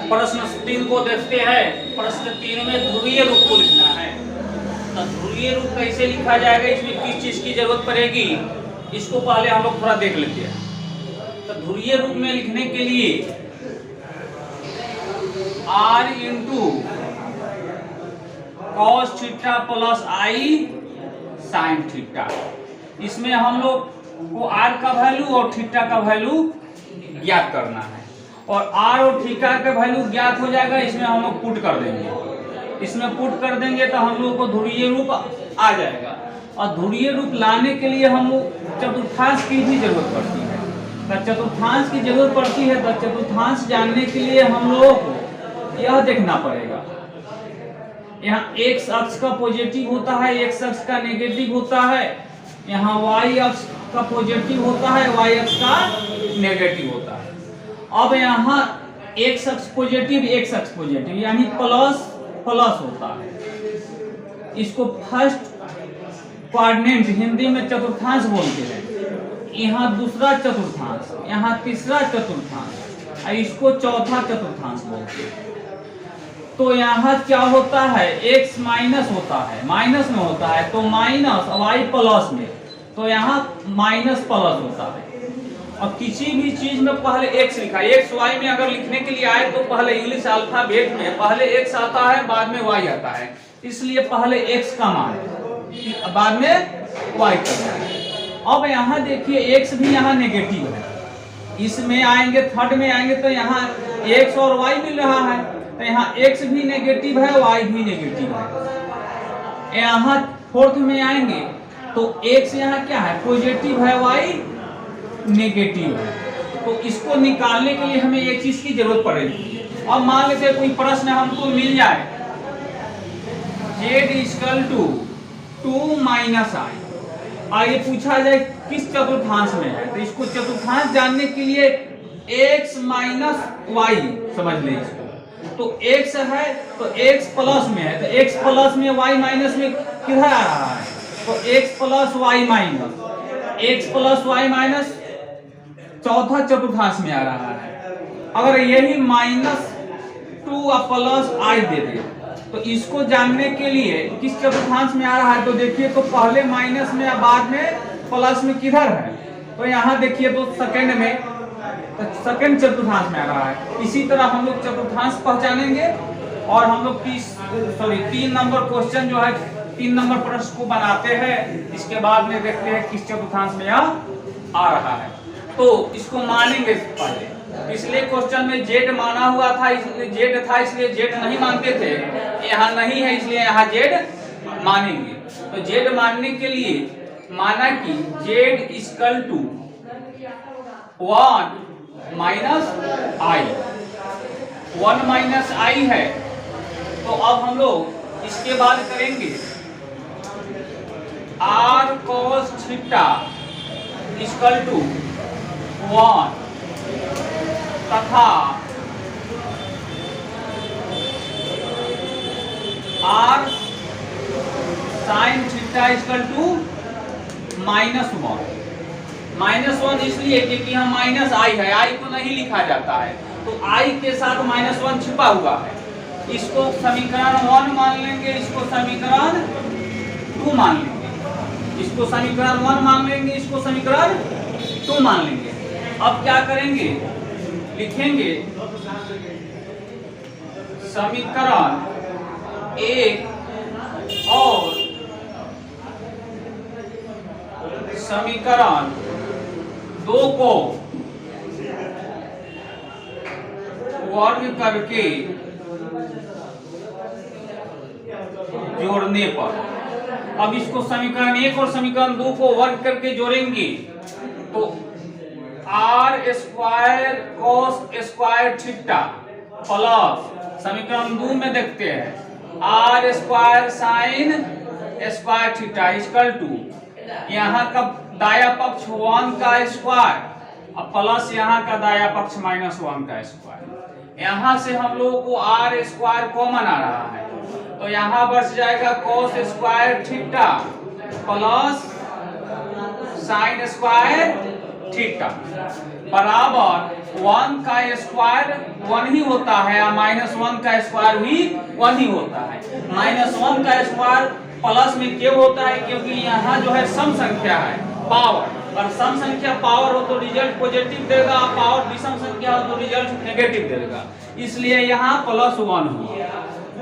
प्रश्न 3 को देखते हैं। प्रश्न 3 में ध्रुवीय रूप को लिखना है। तो ध्रुवीय रूप कैसे लिखा जाएगा, इसमें किस चीज की जरूरत पड़ेगी, इसको पहले हम लोग थोड़ा देख लेते हैं। तो ध्रुवीय रूप में लिखने के लिए r into cos theta plus i sine theta, इसमें हम लोग को r का वैल्यू और थीटा का वैल्यू ज्ञात करना है। और r और थीटा का वैल्यू ज्ञात हो जाएगा, इसमें हम लोग पुट कर देंगे। इसमें पुट कर देंगे तो हम लोग को ध्रुवीय रूप आ जाएगा। और ध्रुवीय रूप लाने के लिए हम लोग चतुर्थांश की भी जरूरत पड़ती है। तो चतुर्थांश की जरूरत पड़ती है, तो चतुर्थांश जानने के लिए हम लोगों को यह देखना पड़ेगा, यहाँ x अक्ष का पॉजिटिव होता है, x अक्ष का नेगेटिव होता है, यहाँ y अक्ष का पॉजिटिव होता है, y अक्ष का नेगेटिव होता है। अब यहाँ x अक्ष पॉजिटिव, x अक्ष पॉजिटिव यानी प्लस प्लस होता है। इसको फर्स्ट क्वाड्रेंट हिंदी में चतुर्थांश बोलते हैं। यहाँ दूसरा चतुर्थांश, यहाँ तीसरा चतुर्थांश, इसको चौथा चतुर्थांश बोलते हैं। तो यहाँ क्या होता है, x माइनस होता है, माइनस में होता है तो माइनस, y प्लस में, तो यहाँ माइनस प्लस होता है। और किसी भी चीज में पहले x लिखा है, x y में अगर लिखने के लिए आए तो पहले इंग्लिश अल्फाबेट में पहले x आता है, बाद में y आता है, इसलिए पहले x का मान बाद में y करना है। अब यहाँ देखिए x भी यहाँ नेगेटिव है, इसमें आएंगे थर्ड में आएंगे तो यहाँ x और y मिल रहा है, तो यहाँ x भी नेगेटिव है, y भी नेगेटिव है। यहाँ फोर्थ में आएंगे तो x यहाँ क्या है, पॉजिटिव है, y नेगेटिव है। तो इसको निकालने के लिए हमें एक चीज की जरूरत पड़ेगी। अब मान लेते कोई प्रश्न हमको मिल जाए, z इक्वल टू 2 माइनस आई, और ये पूछा जाए किस चतुर्थांश में है, तो इसको चतुर्थांश जानने के लिए x माइनस वाई समझ लीजिए। तो x है तो x प्लस में है, तो x प्लस में y माइनस में किधर आ रहा है, तो x plus y minus, x plus y minus चौथा चतुर्थांश में आ रहा है। अगर यही माइनस 2 और प्लस आई दे दे तो इसको जानने के लिए किस चतुर्थांश में आ रहा है, तो देखिए तो पहले माइनस में या बाद में प्लस में किधर है, तो यहाँ देखिए तो सेकंड में, तो सेकंड चतुर्थांश में आ रहा है। इसी तरह हम लोग चतुर्थांश पहचानेंगे और हम लोग 3 नंबर क्वेश्चन जो है 3 नंबर प्रश्न को बनाते हैं, इसके बाद में देखते हैं किस चतुर्थांश में आ रहा है। तो इसको मानेंगे पहले। पिछले क्वेश्चन में z माना हुआ था, इसलिए z था इसलिए z नहीं मानते थे, यहाँ नहीं है इसलिए यहाँ z मानेंगे। तो z मानने के लिए माना कि z equal to 1 minus i, 1 minus i है। तो अब हम लोग इसके बाद करेंगे r cos theta equal to 1 तथा r sin theta equal to -1। -1 इसलिए क्योंकि यहाँ माइनस आई है, आई को नहीं लिखा जाता है, तो आई के साथ -1 छिपा हुआ है। इसको समीकरण 1 मान लेंगे, इसको समीकरण 2 मान लेंगे, इसको समीकरण 1 मान लेंगे, इसको समीकरण 2 मान लेंगे। अब क्या करेंगे, लिखेंगे समीकरण 1 और समीकरण 2 को वर्ग करके जोड़ने पर, अब इसको समीकरण 1 और समीकरण 2 को वर्ग करके जोड़ेंगे तो r square cos square theta plus समीकरण 2 में देखते हैं r square sine square theta equal to, यहाँ का दाया पक्ष 1 का स्क्वायर और प्लस यहाँ का दाया पक्ष -1 का स्क्वायर। यहाँ से हम लोगों को r स्क्वायर कॉमन आ रहा है, तो यहाँ बच जाएगा cos square theta plus sine square theta बराबर 1 का स्क्वायर 1 ही होता है या -1 का स्क्वायर भी 1 ही होता है। -1 का स्क्वायर प्लस में क्यों होता है? क्योंकि यहाँ जो है सम संख्या है पावर, और सम संख्या पावर हो तो रिजल्ट पॉजिटिव देगा, पावर विषम संख्या हो तो रिजल्ट नेगेटिव देगा, इसलिए यहाँ +1 हुआ।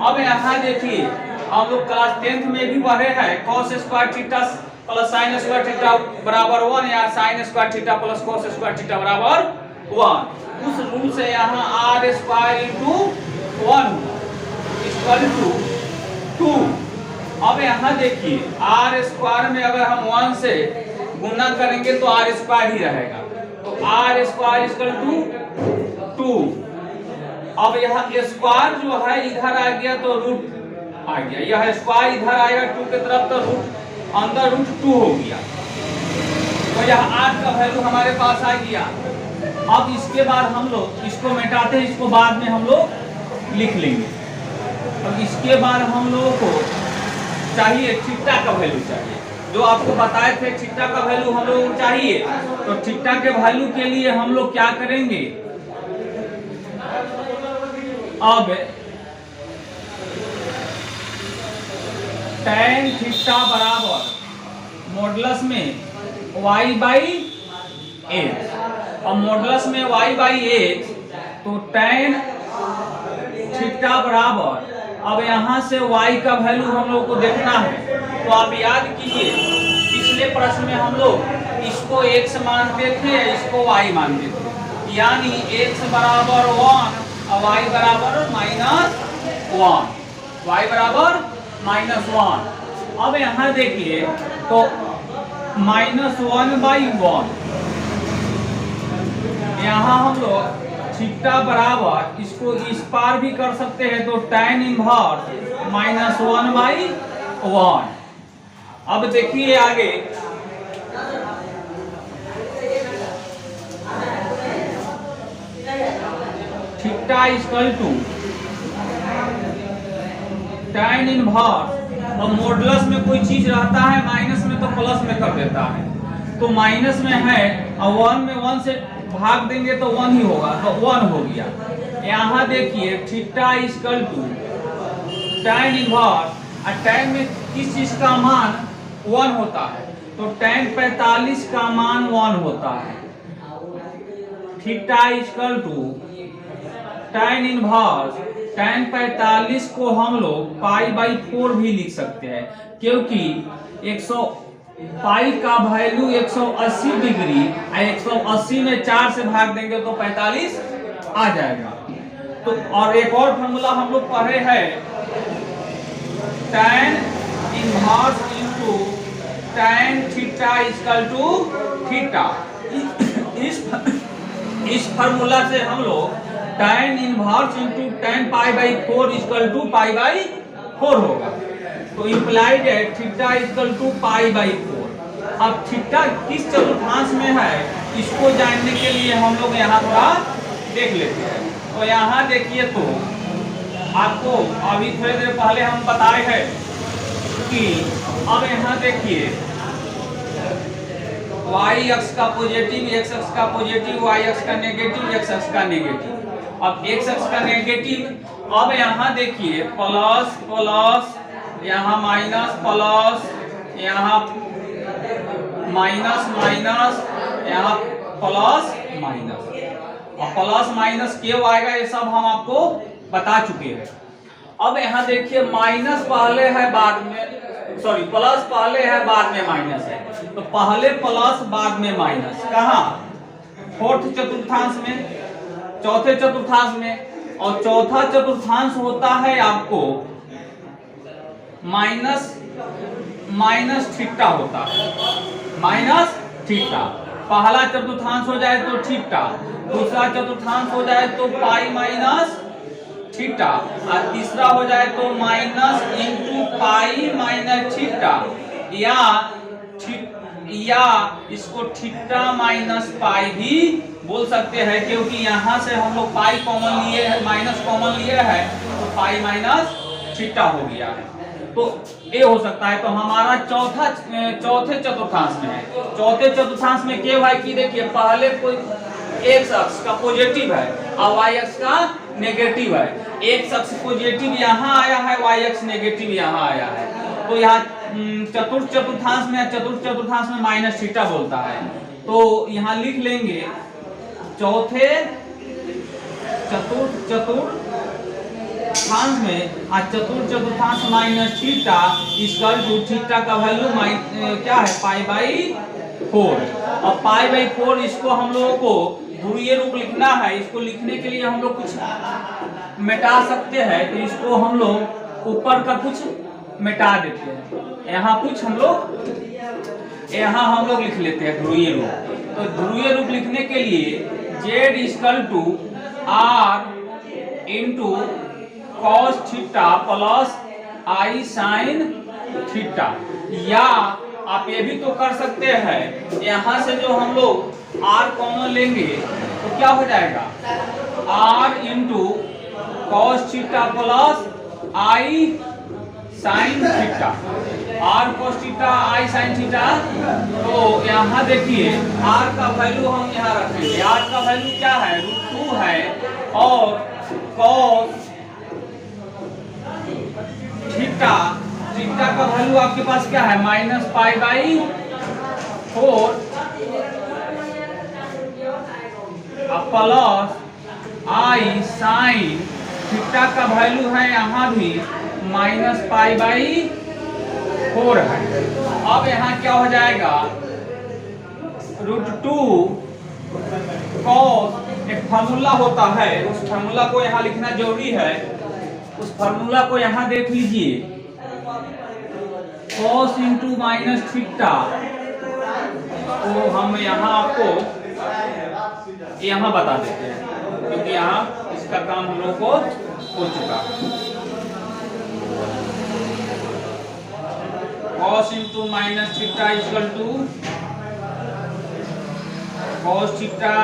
अब यहाँ देखिए हम लोग क्लास 10th में भी पढ़े हैं cos square theta plus sine square theta बराबर 1 या sine square theta plus cos square theta बराबर 1। उस रूल से यहाँ r square into 1 equal to 2। अब यहाँ देखिए r स्क्वायर में अगर हम 1 से गुना करेंगे तो r स्क्वायर ही रहेगा, तो r स्क्वायर इक्वल टू 2। अब यहाँ स्क्वायर जो है इधर आ गया तो रूट आ गया, यह स्क्वायर इधर आएगा 2 की तरफ तो रूट अंदर √2 हो गया, तो यह r का वैल्यू हमारे पास आ गया। अब इसके बाद हम लोग इसको मिटाते हैं, इसको बाद में हम लोग लिख लेंगे। अब इसके बाद हम लोगों को चाहिए थीटा का वैल्यू चाहिए, जो आपको बताए थे थीटा का वैल्यू हम लोगों को चाहिए, तो थीटा के वैल्यू के लिए हम लोग क्या करेंगे? अब tan थीटा बराबर मॉडुलस में y/x, और मॉडुलस में y/x तो tan थीटा बराबर, अब यहाँ से y का वैल्यू हम लोग को देखना है, तो आप याद कीजिए पिछले प्रश्न में हम लोग इसको x मानते थे, इसको y मानते थे, यानी x बराबर 1 और y बराबर -1, y बराबर -1। अब यहाँ देखिए तो -1/1, यहाँ हम लोग थीटा बराबर इसको इस पार भी कर सकते हैं, तो tan इनवर्स -1/1। अब देखिए आगे theta equal to tan inverse, और मॉडुलस में कोई चीज रहता है माइनस में तो प्लस में कर देता है, तो माइनस में है और 1 में 1 से भाग देंगे तो 1 ही होगा, तो 1 हो गया। यहाँ देखिए theta equal to tan inverse, और tan में किस चीज का मान 1 होता है, तो tan 45 का मान 1 होता है। Theta equal to tan inverse, tan 45 को हम लोग π/4 भी लिख सकते हैं, क्योंकि 100 पाई का वैल्यू 180 डिग्री, 180 में 4 से भाग देंगे तो 45 आ जाएगा। तो और एक और फॉर्मूला हम लोग पढ़े हैं tan inverse into tan theta equal to theta. इस फार्मूला से हम लोग tan inverse into tan π/4 equal to π/4 होगा, तो इम्प्लाइड है थीटा इक्वल टू π/4। अब थीटा किस चतुर्थांश में है इसको जानने के लिए हम लोग यहाँ थोड़ा देख लेते हैं। तो यहाँ देखिए तो आपको अभी थोड़ी देर पहले हम बताए हैं कि अब यहाँ देखिए y अक्ष का पॉजिटिव, x अक्ष का पॉजिटिव, y अक्ष का नेगेटिव, x अक्ष का नेगेटिव। अब x अक्ष का नेगेटिव, अब यहाँ देखिए प्लस प्लस, यहाँ माइनस प्लस, यहाँ माइनस माइनस, यहाँ प्लस माइनस, और प्लस माइनस क्यों आएगा ये सब हम आपको बता चुके हैं। अब यहाँ देखिए माइनस पहले है बाद में, सॉरी प्लस पहले है बाद में माइनस है, तो पहले प्लस बाद में माइनस कहाँ? फोर्थ चतुर्थांश में, चौथे चतुर्थांश में, और चौथा चतुर्थांश होता है आपको माइनस माइनस थीटा होता है, माइनस थीटा। पहला चतुर्थांश हो जाए तो थीटा, दूसरा चतुर्थांस हो जाए तो पाई माइनस थीटा, और तीसरा हो जाए तो minus into pi minus theta, या इसको थीटा माइनस पाई भी बोल सकते हैं, क्योंकि यहाँ से हम लोग पाई कॉमन लिए हैं, माइनस कॉमन लिए हैं, तो पाई माइनस थीटा हो गया है। तो ये हो सकता है। तो हमारा चौथे चतुर्थांश में है। चौथे चतुर्थांश में क्या है कि देखिए पहले कोई एक्स अक्ष का पॉजिटिव है और वाई अक्ष का नेगेटिव है। एक्स अक्ष पॉजिटिव यहाँ आया है, वाई अक्ष नेगेटिव यहाँ आया है। तो यहाँ चतुर्थ चतुर्थांश में माइनस थीटा बोलता है। तो यहाँ लिख लेंगे चौथे चतुर्थ चतुर्थांश में चतुर्थ चतुर्थांश minus theta equal to theta का वैल्यू क्या है पाई बाई 4। और पाई बाई 4 इसको हम लोगों को ध्रुवीय रूप लिखना है। इसको लिखने के लिए हम लोग कुछ मिटा सकते हैं, तो इसको हम लोग ऊपर का कुछ मिटा देते हैं। यहाँ कुछ हम लोग लिख लेते हैं ध्रुवीय रूप। तो ध्रुवीय रूप लिखने के लिए z equal to r into cos theta plus i sine theta. या आप ये भी तो कर सकते हैं, यहाँ से जो हम लोग r कॉमन लेंगे तो क्या हो जाएगा r into cos theta plus i sine theta. r cos theta i sin theta. तो यहाँ देखिए r का वैल्यू हम यहाँ रखेंगे। r का वैल्यू क्या है √2 है और cos थीटा का वैल्यू आपके पास क्या है -π/4 प्लस i sin थीटा का वैल्यू है यहाँ भी -π/4 है। अब यहाँ क्या हो जाएगा √2 cos एक फार्मूला होता है, उस फार्मूला को यहाँ लिखना जरूरी है। उस फार्मूला को यहाँ देख लीजिए cos इंटू माइनस थीटा। तो हम यहाँ आपको यहाँ बता देते हैं क्योंकि यहाँ इसका काम हम लोग को हो चुका है। cos into minus theta equal to cos theta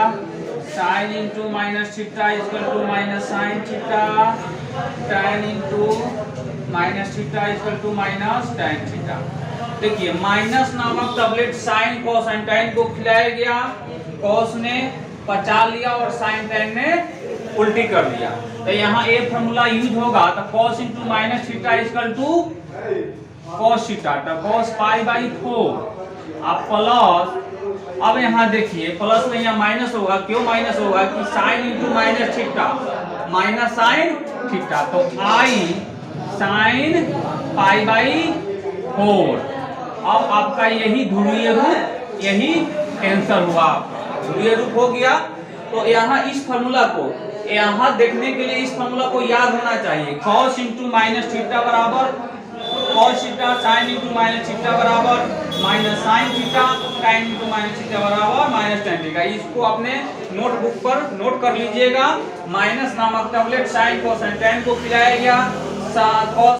sin into minus theta equal to minus sine theta tan into minus theta equal to minus tan theta. देखिए माइनस नामक tablet sine cos and tan को खिलाया गया, cos ने पचा लिया और sin tan ने उल्टी कर दिया। तो यहाँ ये फॉर्मूला यूज होगा तो cos into minus theta equal to cos theta तो cos π/4 अब प्लस। अब यहाँ देखिए प्लस में यहाँ माइनस होगा, क्यों माइनस होगा कि sine into minus theta minus sine theta. तो आई साइन π/4। अब आपका यही ध्रुवीय रूप, यही आंसर हुआ, ध्रुवीय रूप हो गया। तो यहाँ इस फार्मूला को यहाँ देखने के लिए इस फार्मूला को याद होना चाहिए। cos इंटू माइनस थीटा बराबर cos theta sin into minus theta बराबर minus sine theta tan into minus theta बराबर माइनस tan थीटा। इसको अपने नोटबुक पर नोट कर लीजिएगा। माइनस नामक tablet sin cos and tan को खिलाया गया। cos